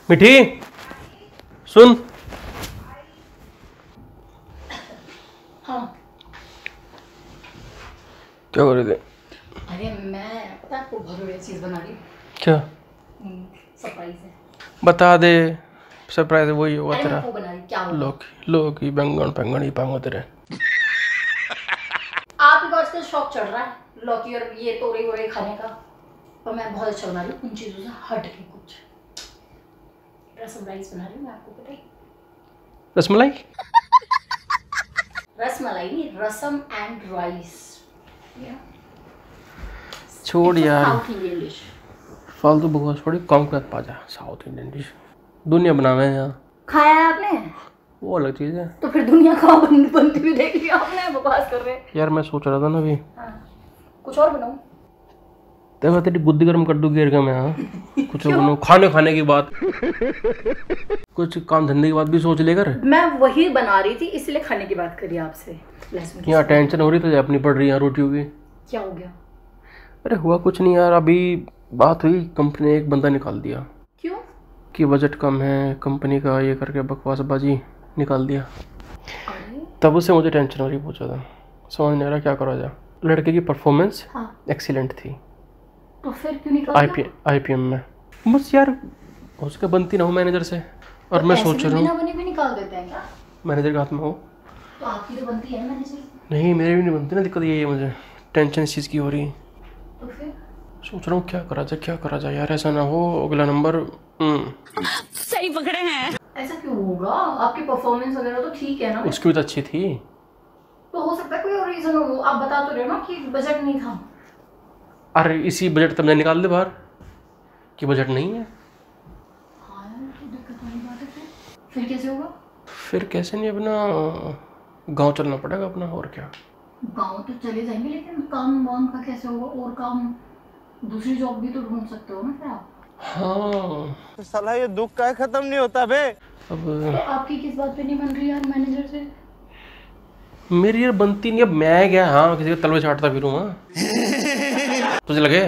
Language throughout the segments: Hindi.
मिठी सुन। हाँ क्या कर रहे थे? अरे मैं पता आपको बहुत बढ़िया चीज़ बना रही हूँ। क्या? सरप्राइज है। बता दे। सरप्राइज वही होगा अरे तेरा। मैं वो बना रही क्या होगा? लौकी लौकी बैंगन बैंगन ही पाऊंगा तेरे। आप को आजकल शौक चढ़ रहा है लौकी और ये तोरई वोरई खाने का, और मैं बहुत अच्छा बना रही हूँ उन चीज़ों से हट के कुछ रसम राइस बना रही हूँ मैं, आपको पता है? रसमलाई? रसमलाई नहीं, रसम एंड राइस। छोड़ यार, साउथ इंडियन डिश। फालतू बकवास छोड़ी, काम के पा जा। साउथ इंडियन डिश दुनिया बनावे हैं यहाँ। खाया है आपने? वो अलग चीज़ है। तो फिर दुनिया कहाँ बनती हुई देख लिया आपने? बकवास कर रहे हैं यार मैं सोच रहा था ना अभी। कुछ और बनाऊं? देखो तेरी बुद्धि गर्म कर दूंगी मैं। हाँ कुछ बनाऊं, खाने की बात कुछ काम धंधे की बात भी सोच लेकर। मैं वही बना रही थी इसलिए खाने की बात करी आपसे। यहाँ टेंशन हो रही तो अपनी पड़ रही है रोटियों की। क्या हो गया? अरे हुआ कुछ नहीं यार, अभी बात हुई, कंपनी ने एक बंदा निकाल दिया। क्यों? कि बजट कम है कंपनी का, ये करके बकवासबाजी निकाल दिया। तब से मुझे टेंशन हो रही बहुत ज़्यादा, समझ नहीं आ रहा क्या करा जाए। लड़के की परफॉर्मेंस एक्सीलेंट थी। तो फिर क्यों निकाल दिया? आईपीएम में बस यार उसके बनती ना हो मैनेजर से। और तो मैं सोच रहा हूँ बिना बने भी निकाल देते हैं क्या? मैनेजर के हाथ में हो तो आपकी तो बनती है मैनेजर। नहीं, मेरे भी नहीं बनती ना। दिक्कत यही है, मुझे टेंशन इस चीज़ की हो रही है। तो फिर सोच रहा हूँ क्या करा जाए यार, ऐसा ना हो अगला नंबर। सही पकड़े हैं। ऐसा क्यों होगा? आपकी परफॉर्मेंस वगैरह तो ठीक है ना? उसकी भी तो अच्छी थी। तो हो सकता है कोई और रीजन हो। आप बता तो रहे हो ना कि बजट नहीं था। अरे इसी बजट तब निकाल दे बाहर कि बजट नहीं है। हाँ यार तो दिक्कत वाली बात है। फिर कैसे होगा? फिर कैसे नहीं, अपना गांव चलना पड़ेगा अपना, और क्या। गांव तो चले जाएंगे लेकिन काम वाम का कैसे होगा? और काम दूसरी जॉब भी तो ढूंढ सकते हो ना फिर आप। हाँ साला ये दुख का खत्म नहीं होता बे। अब तो आपकी किस बात पे नहीं बन रही यार मैनेजर से? मेरी यार बनती नहीं। अब मैं क्या, हाँ किसी का तलवे चाटता फिरूंगा तुझे लगे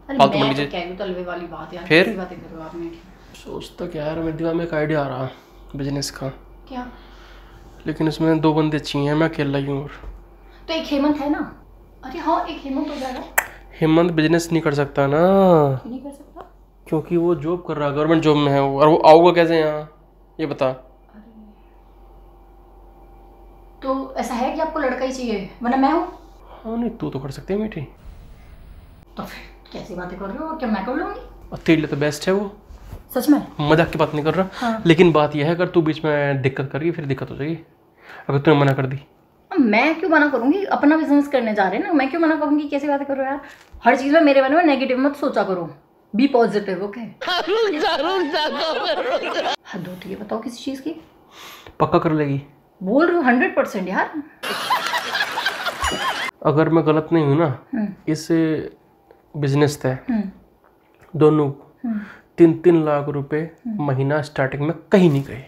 फालतू बन लीजिए। क्या तलवे वाली बात यार, फिर कैसी बातें कर रहे हो आप? सोचता क्या यार, मेरे दिमाग में एक आइडिया आ रहा बिजनेस का। क्या? लेकिन इसमें 2 बंदे चाहिए, मैं अकेला ही हूँ। और तो एक हेमंत है ना। अरे हाँ एक हेमंत हो जाएगा। हेमंत बिजनेस नहीं कर सकता ना। क्यों नहीं कर सकता? क्योंकि वो जॉब कर रहा है, गवर्नमेंट जॉब में है वो। और वो आऊगा कैसे यहाँ, ये बता। तो ऐसा है कि आपको लड़का ही चाहिए, वरना मैं हूँ। हाँ नहीं, तू तो कर सकती है मीठी। तो फिर कैसी बातें कर रहे हो? और क्या मैं कर लूँगी? और तेरे लिए तो बेस्ट है वो। सच में? मजाक की बात नहीं कर रहा। हाँ। लेकिन बात यह है, अगर तू बीच में दिक्कत करेगी फिर दिक्कत हो जाएगी। अगर तूने मना कर दी। मैं क्यों मना करूंगी? अपना बिजनेस करने जा रहे हैं ना, मैं क्यों मना करूंगी? कैसी बातें कर रहे हो यार? हर चीज में मेरे बारे में नेगेटिव मत सोचा करो, बी पॉजिटिव। ओके हद होती है, बताओ किसी चीज की। पक्का कर लेगी? बोल रही हूँ 100% यार। अगर मैं गलत नहीं हूँ ना, इस बिजनेस से दोनों 3-3 लाख रुपए महीना स्टार्टिंग में कहीं नहीं गए।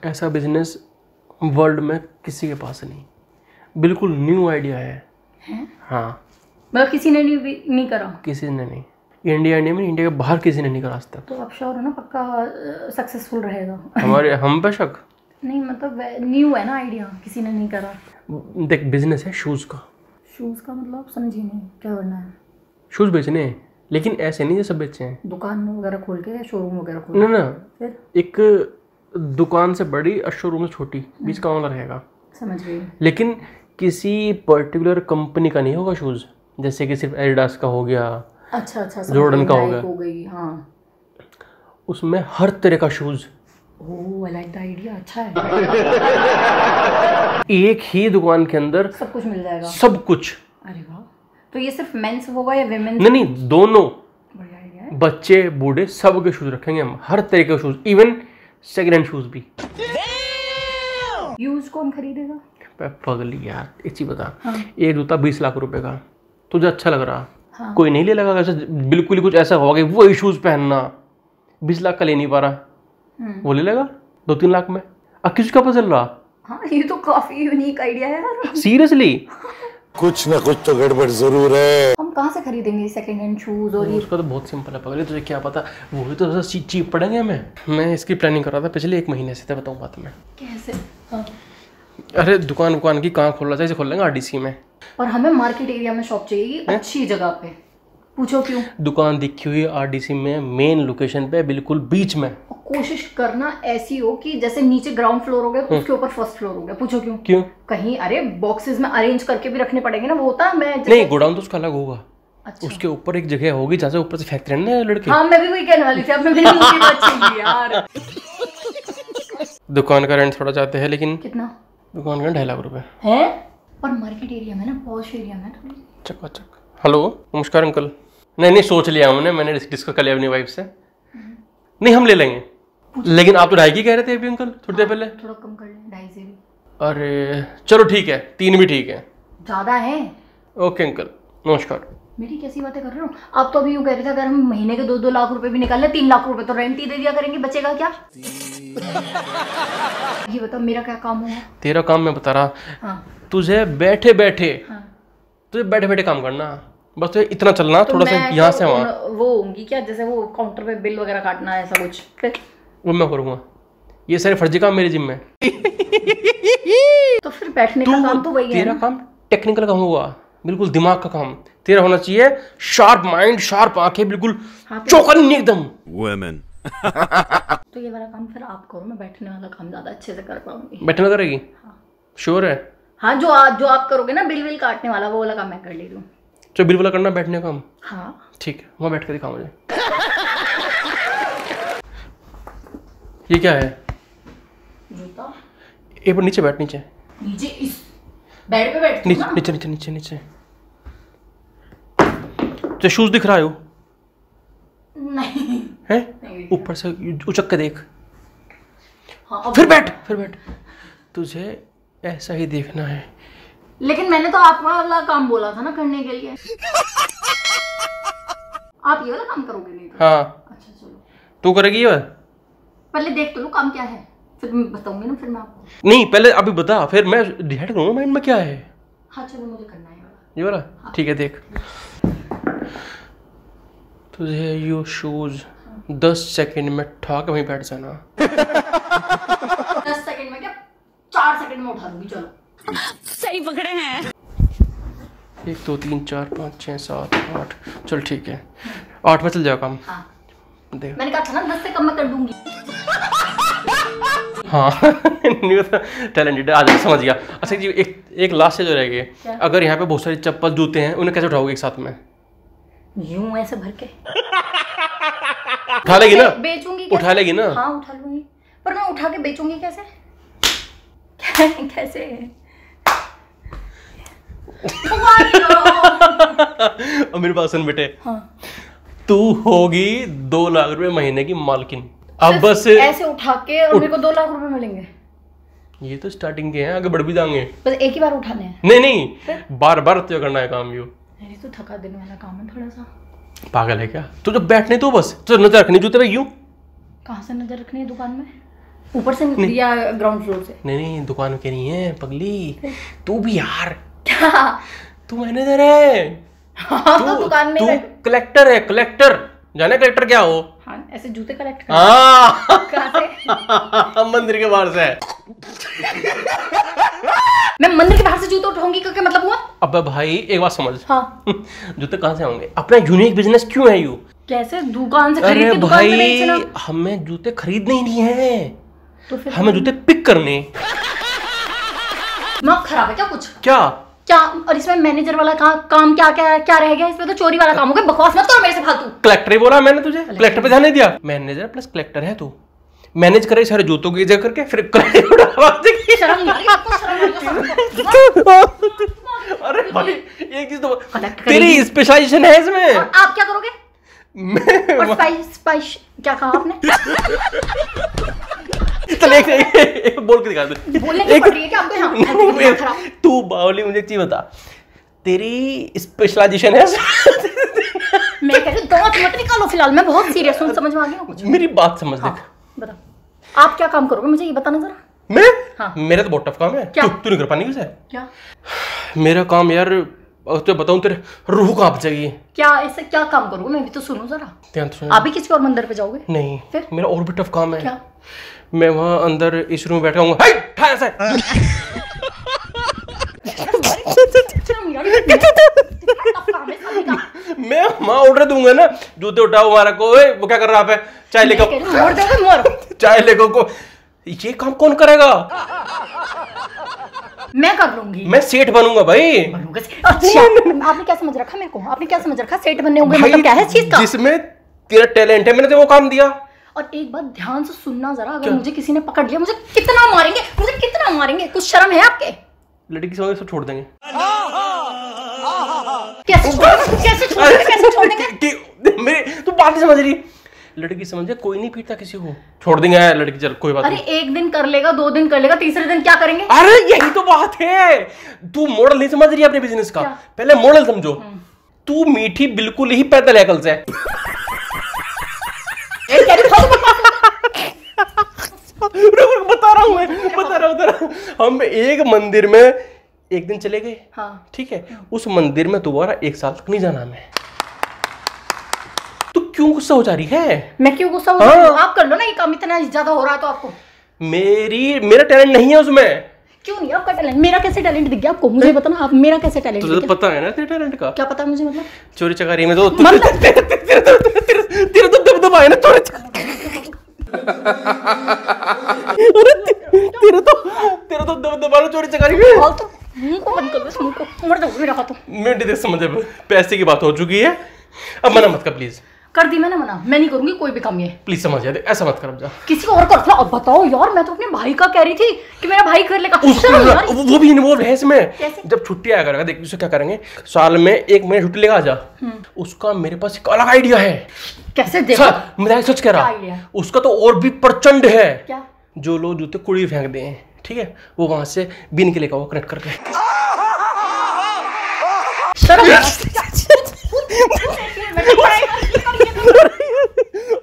ऐसा बिजनेस वर्ल्ड में किसी के पास नहीं, बिल्कुल न्यू आइडिया है। हाँ मतलब किसी ने नहीं करा? किसी ने नहीं। इंडिया में, इंडिया के बाहर किसी ने नहीं करा आज तक। तो आप श्योर हो ना पक्का सक्सेसफुल रहेगा? हम पे शक नहीं, मतलब न्यू है ना आइडिया, किसी ने नहीं करा। देख बिजनेस है शूज़ का। शूज़ का मतलब समझी नहीं, क्या करना है? शूज़ बेचने हैं, लेकिन ऐसे नहीं जैसे बेचे हैं। दुकान वगैरह खोल के या शोरूम वगैरह खोल ना के? ना, फिर एक दुकान से बड़ी और शोरूम से छोटी, बीच का वाला रहेगा। समझ गई। लेकिन किसी पर्टिकुलर कंपनी का नहीं होगा शूज़, जैसे कि सिर्फ एडिडास का हो गया, अच्छा जॉर्डन का हो गया, हो गई। हाँ उसमें हर तरह का shoes. Oh I like the idea, अच्छा है। एक ही दुकान के अंदर सब कुछ मिल जाएगा। सब कुछ। अरे वाह, तो ये सिर्फ मेंस होगा या विमेंस? नहीं नहीं, दोनों। बढ़िया आइडिया है। बच्चे बूढ़े सब के शूज़ रखेंगे हम, हर तरह के shoes, even second hand shoes भी। यूज कौन खरीदेगा? पगली यार, एक चीज बता। हाँ। एक जूता 20 लाख रुपए का तुझे अच्छा लग रहा, हाँ। कोई नहीं ले लगा। ऐसा बिल्कुल ही कुछ ऐसा होगा कि वही शूज़ पहनना, 20 लाख का ले नहीं पा रहा, वो ले लेगा 2-3 लाख में। अब किसका पता चल रहा? हाँ ये तो काफी यूनिक आइडिया है यार। सीरियसली कुछ न कुछ तो गड़बड़ जरूर है। हम कहाँ से खरीदेंगे सेकंड हैंड शूज? और ये उसका तो बहुत सिंपल है पगले, तुझे क्या पता, वो भी तो चीप पड़ेंगे हमें। मैं इसकी प्लानिंग कर रहा था पिछले 1 महीने से, तो बताऊँ बात में। कैसे? हाँ। अरे दुकान की कहाँ खोल रहा था, इसे खोल लेंगे आरडीसी में। और हमें मार्केट एरिया में शॉप चाहिए, अच्छी जगह पे। पूछो क्यों? दुकान दिखी हुई आरडीसी में, मेन लोकेशन पे, बिल्कुल बीच में। कोशिश करना ऐसी हो कि जैसे नीचे ग्राउंड फ्लोर हो गया, उसके ऊपर फर्स्ट फ्लोर हो गया। पूछो क्यों? क्यों? कहीं अरे बॉक्सेस में अरेंज करके भी रखने पड़ेंगे ना, वो होता है। मैं नहीं, गोडाउन तो उसका अलग होगा। अच्छा। उसके ऊपर एक जगह होगी जहाँ से ऊपर से फेंकते हैं ना लड़के। हाँ, मैं भी वही कहने वाली थी, अब मैं मेरी मुंह बात चाहिए यार। दुकान का रेंट थोड़ा चाहते हैं, लेकिन कितना? दुकान का 2.5 लाख रुपए है, और मार्केट एरिया में ना, पॉश एरिया में थोड़ी। चकाचक। हेलो, नमस्कार अंकल। नहीं सोच लिया मैंने डिस्कस कर लिया अपनी वाइफ से। नहीं, हम ले लेंगे, लेकिन आप तो 2.5 की कह रहे थे अभी अंकल, थोड़ी देर पहले। थोड़ा कम कर लें, 2.5 से भी। अरे चलो ठीक है, 3 भी ठीक है। ज्यादा है। ओके अंकल, नमस्कार। मेरी कैसी बातें कर रहे हो आप? तो अभी यूँ कह रहे थे अगर हम महीने के 2-2 लाख रुपए भी निकाल ले, 3 लाख रुपए तो रेंट ही दे दिया करेंगे, बचेगा क्या? ये बता, मेरा क्या काम होगा? तेरा काम मैं बता रहा। हाँ। तुझे बैठे बैठे काम करना, बस तुझे इतना चलना, तो थोड़ा सा यहाँ से वहाँ। वो होंगी क्या, जैसे वो काउंटर पे बिल वगैरह काटना है, ऐसा कुछ? फिर वो मैं करूँगा, ये सारे फर्जी काम मेरे जिम्मे। तो फिर बैठने का काम तो वही है। तेरा काम टेक्निकल काम होगा, बिल्कुल दिमाग का काम। तेरा होना चाहिए शार्प माइंड, शार्प आंखें, बिल्कुल चौकन्नी एकदम। वुमेन। तो ये वाला काम फिर आप करो, मैं बैठने वाला काम ज्यादा अच्छे से कर पाऊंगी। बैठना करेगी? श्योर है? हाँ, जो आप करोगे ना, बिल काटने वाला, वो वाला काम मैं कर ले रही हूँ। तो बिल वाला करना, बैठने का काम? हाँ ठीक है, वहाँ बैठ कर दिखाओ मुझे। ये क्या है? जूता। एक बार नीचे बैठ, नीचे इस बेड पे बैठ ना। नीचे। तो शूज दिख रहा है? नहीं है, ऊपर से उचक के देख। हाँ, फिर बैठ। तुझे ऐसा ही देखना है। लेकिन मैंने तो आप वाला काम बोला था ना करने के लिए। आप ये वाला काम करोगे? नहीं तो हाँ। अच्छा चलो, तू करेगी ये? पहले देख तो लो काम क्या है, फिर मैं बताऊंगी ना, फिर मैं आपको। नहीं, पहले अभी बता, फिर मैं डिसाइड करूँगा माइंड में क्या है। हाँ चलो, मुझे करना है ये वाला। हाँ। ठीक है, देख। तुझे ये शूज 10 सेकंड में ठा के वहीं बैठ जाना। 10 सेकंड में क्या, 4 सेकंड में उठा दूंगी। चलो सही पकड़े हैं। 1 2 3 4 5 6 7 8। चल ठीक है, 8 में चल जाएगा काम। हाँ, देख मैंने कहा था ना 10 से कम मैं कर दूंगी। हाँ। न्यू टैलेंटेड, आज समझ गया। अच्छा जी, एक लास्ट से जो रह गए, अगर यहाँ पे बहुत सारी चप्पल जूते हैं, उन्हें कैसे उठाओगे एक साथ में? यूं ऐसे भर के उठा लेगी ना? बेचूंगी। उठा लेगी ना? हाँ उठा लूंगी, पर मैं उठा के बेचूंगी कैसे? कैसे? अब मेरी बात सुन बेटे। हाँ। तू होगी 2 लाख रुपए महीने की मालकिन। अब बस ऐसे उठा के और मेरे को 2 लाख रुपए मिलेंगे? ये तो स्टार्टिंग के हैं, आगे बढ़ भी जाएंगे। बस एक ही बार उठाने हैं? नहीं, बार बार तो करना है काम। यू अरे तो थका देने वाला काम है थोड़ा सा। पागल है क्या? तू जब बैठने तो बस तो नजर रखनी जूते पे। यूं कहाँ से नजर रखनी है? दुकान में ऊपर से या ग्राउंड फ्लोर से? नहीं, दुकान के नहीं है पगली, तू भी यार। क्या? तू मैनेजर है। हाँ, तो दुकान में तू कलेक्टर है, कलेक्टर। जाने कलेक्टर क्या हो? हाँ, ऐसे जूते कलेक्ट कर। हाँ। कहाँ से? मंदिर के बाहर से। मैं मंदिर के बाहर से जूते उठाऊंगी का क्या मतलब हुआ? अबे भाई एक बात समझ। हाँ। जूते कहाँ से होंगे? अपना यूनिक बिजनेस क्यों है यू? कैसे? दुकान से खरीद अरे के दुकान पे बेचना? भाई, हमें जूते खरीदने ही नहीं है, तो फिर हमें जूते पिक करने। दिमाग खराब है क्या कुछ? क्या? और इसमें मैनेजर वाला काम क्या रह गया? इसमें तो चोरी वाला काम हो गया। बकवास मत करो मेरे से फालतू। कलेक्टर ही बोला मैंने तुझे, कलेक्टर पे ध्यान नहीं दिया। मैनेजर प्लस कलेक्टर है तू। मैनेज करे सारे जूतों की जगह करके, फिर शर्म नहीं आ रही आपको? शर्म आ रही? अरे भाई एक चीज तो, कलेक्ट तेरी स्पेशलाइजेशन है इसमें। और आप क्या करोगे? और स्पाइस क्या कहा आपने? चल एक बोल के दिखा दे। बोलने की पड़ रही है क्या आपको यहाँ? तू बावली, मुझे एक चीज बता, तेरी स्पेशलाइजेशन है? मैं कह रही हूँ दांत मत निकालो फिलहाल, मैं बहुत सीरियस हूँ। समझ में आ गया कुछ? मेरी बात समझ। हाँ, बताओ आप क्या काम करोगे, मुझे ये बताना जरा। मैं? हाँ। मेरा तो बहुत टफ काम है। क्या? तू नहीं कर पानी कैसे? क्या मेरा काम यार, तो बताऊं तेरे रूह कांप जाएगी। क्या ऐसे क्या काम करोगे? मैं भी तो सुनूं जरा। ध्यान से सुन। आप भी किसी और मंदिर पे जाओगे? नहीं, फिर? मेरा और भी टफ काम है। क्या? मैं वहां अंदर इस रूम में बैठा हूँ। हाय ठाया से मैं वहां ऑर्डर दूंगा ना, जूते उठाओ हमारा को, वो क्या कर रहा है, चाय लेकर मोड़ दोगे मोड़। चाय लेकर को, ये काम कौन करेगा? मैं कर लूंगी। मैं सेठ बनूंगा भाई। अच्छा, आपने क्या समझ रखा मेरे को? आपने क्या समझ रखा सेठ बनने होंगे? मतलब क्या है इस चीज का? जिसमें तेरा टैलेंट है, मैंने तो वो काम दिया। और एक बात ध्यान से सुनना जरा, अगर मुझे किसी ने पकड़ लिया, मुझे कितना मारेंगे, मुझे कितना मारेंगे? कुछ शर्म है आपके? लड़की समझ सब छोड़ देंगे। कैसे छोड़, कैसे छोड़ देंगे, कैसे छोड़ देंगे? मेरे तू बात नहीं समझ रही। लड़की समझ, कोई नहीं पीटता किसी को, छोड़ देंगे लड़की, चल कोई बात अरे नहीं। एक दिन कर लेगा, 2 दिन कर लेगा, तीसरे दिन क्या करेंगे? अरे यही तो बात है, तू मॉडल नहीं समझ रही अपने बिजनेस का। क्या? पहले मॉडल समझो। तू मीठी बिल्कुल ही पैदल है कल से। बता रहा हूँ। हम एक मंदिर में एक दिन चले गए। हाँ। ठीक है, उस मंदिर में दोबारा 1 साल तक नहीं जाना हमें। तू क्यों गुस्सा हो जा रही है? मैं क्यों गुस्सा हो रही हूँ? आप कर लो ना, ये काम इतना ज्यादा हो रहा है तो आपको। मेरा टैलेंट नहीं है उसमें। क्यों नहीं? आपका टैलेंट, मेरा कैसे टैलेंट दिख गया आपको? मुझे बताना, आप मेरा कैसे टैलेंट दिख तुझे गया? पता है ना तेरे टैलेंट का? क्या पता मुझे? मतलब चोरी चकारी में तो मतलब तेरे तो दबदबा है ना चोरी तेरा तो दबदबा है चोरी चकारी में। फालतू मुंह को बंद कर दो, मुंह को मर जाओगे मेरा हाथों। मैं देख समझ, पैसे की बात हो चुकी है, अब मना मत कर प्लीज। कर दी मैंने मना, मैं नहीं करूंगी कोई भी काम ये। प्लीज समझ जा, ऐसा मत कर। अब जा, किसी और कर लो। अब बताओ यार, मैं तो अपने भाई का कह रही थी कि मेरा भाई कर लेगा। वो भी इन्वॉल्व है इसमें। कैसे? जब छुट्टी आया करेगा, देख उसे क्या करेंगे, साल में 1 महीने छुट्टी लेगा, आ जा। उसका मेरे पास एक अलग आइडिया है। कैसे? देखो मैं सच कह रहा, क्या idea? उसका तो और भी प्रचंड है। क्या? जो लोग जूते कुड़ी फेंक दें, ठीक है, वो वहां से बिन के लेकर वो कनेक्ट करके।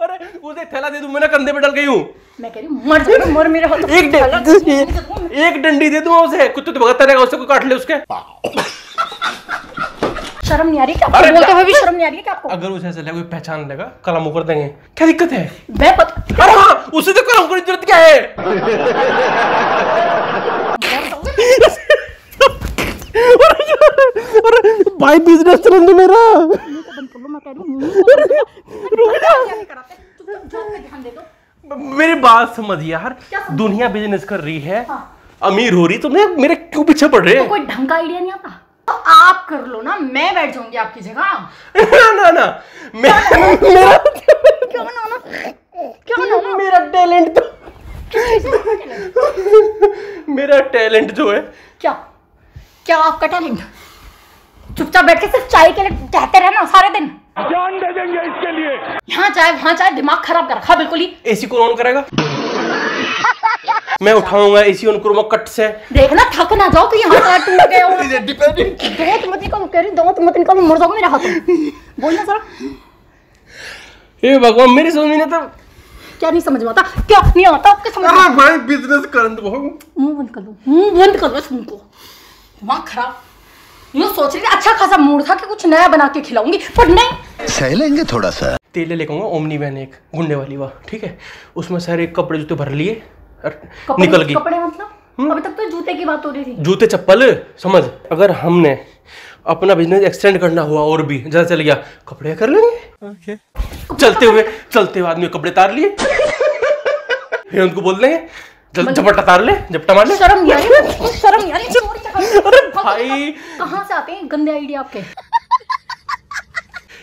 अरे उसे थैला दे दूं, मैं ना कंधे पे डल गई हूँ। मैं कह रही हूँ मर जाएगा, मर मेरे हाथों। एक डंडी दे दूं उसे, कुत्ते तो भगत रहेगा, उससे कोई काट ले उसके। शर्म नहीं आ रही क्या? बोलते हुए भी शर्म नहीं आ रही है क्या आपको? अगर उसे ऐसे लगे, कोई पहचान लेगा, कलम कर देंगे, क्या दिक्कत है? मैं पता, अरे हाँ, उसे तो कलम करने की जरूरत क्या है? अरे भाई बिजनेस चलन दो मेरा। मेरी बात समझ यार, दुनिया बिजनेस कर रही है, अमीर हो रही, तुमने मेरे क्यों पीछे पड़ रहे? तो कोई ढंग का आइडिया नहीं आता तो आप कर लो ना, मैं बैठ जाऊंगी आपकी जगह। ना मेरा क्यों ना? मेरा टैलेंट तो मेरा टैलेंट जो है। क्या आपका टैलेंट? चुपचाप बैठ के सिर्फ चाय के लिए कहते रहना सारे दिन। जान दे देंगे इसके लिए। यहाँ चाय वहाँ चाय, दिमाग खराब कर रखा बिल्कुल ही। एसी को ऑन करेगा? मैं उठाऊंगा एसी ऑन करूंगा कट से। देखना थक ना जाओ तो यहाँ पैर टूट गए हो। दांत मत निकालो, कह रही दांत मत निकालो, मर जाओगे मेरे हाथों। बोलना जरा। हे भगवान, मेरी समझ में नहीं आता। क्या नहीं समझ में आता? क्या नहीं आता आपके समझ में? भाई बिजनेस करन दो। मुंह बंद कर दो, मुंह बंद कर दो तुमको। दिमाग खराब। यूँ सोच रही थी अच्छा खासा मूड था कि कुछ नया बना के खिलाऊंगी, पर नहीं। सह लेंगे थोड़ा सा। तेल लेकर आऊंगा, ओमनी वैन एक गुंडे वाली, वाह ठीक है, उसमें सारे कपड़े जूते भर लिए, निकल गई। कपड़े मतलब अभी तक तो जूते की बात हो रही थी। जूते चप्पल समझ। अगर हमने अपना बिजनेस एक्सटेंड करना हुआ और भी ज्यादा चल गया, कपड़े कर लेंगे। चलते हुए आदमी कपड़े तार लिए, फिर उनको बोल देंगे झपट्टा तार ले, झपट्टा मार ले। शर्म नहीं आ रही? शर्म नहीं आ रही? अरे भाई, कहाँ से आते हैं गंदे आइडिया आपके?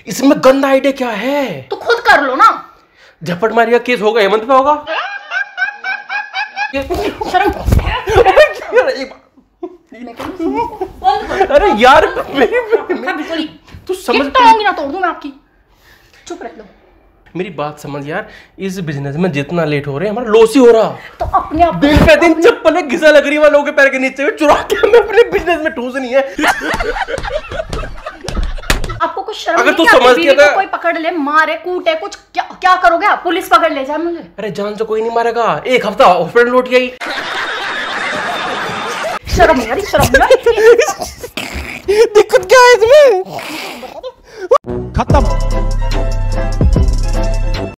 इसमें गंदा आइडिया क्या है? तो खुद कर लो ना। झपट मारिया केस होगा, हेमंत पे होगा। शर्म। अरे यार तू समझ ना, तोड़ दूं मैं आपकी। चुप रह लो। मेरी बात समझ यार, इस बिजनेस में जितना लेट हो रहे हैं, हमारा लॉस ही हो रहा। तो अपने आप दिन पे दिन चप्पलें घिसा लग रही है लोगों के पैर के नीचे, चुरा के हमें अपने बिजनेस में ठूसनी है। आपको कुछ शर्म अगर नहीं? तू आपकी समझ बीवी गया को कोई पकड़ ले, मारे कूटे, कुछ क्या करोगे आप? पुलिस पकड़ ले जाए मुझे? अरे जान से कोई नहीं मारेगा, 1 हफ्ता हॉस्पिटल लौट गई। शर्म नहीं आ रही, शर्म नहीं आ रही। दिक्कत क्या है इसमें? खत्म।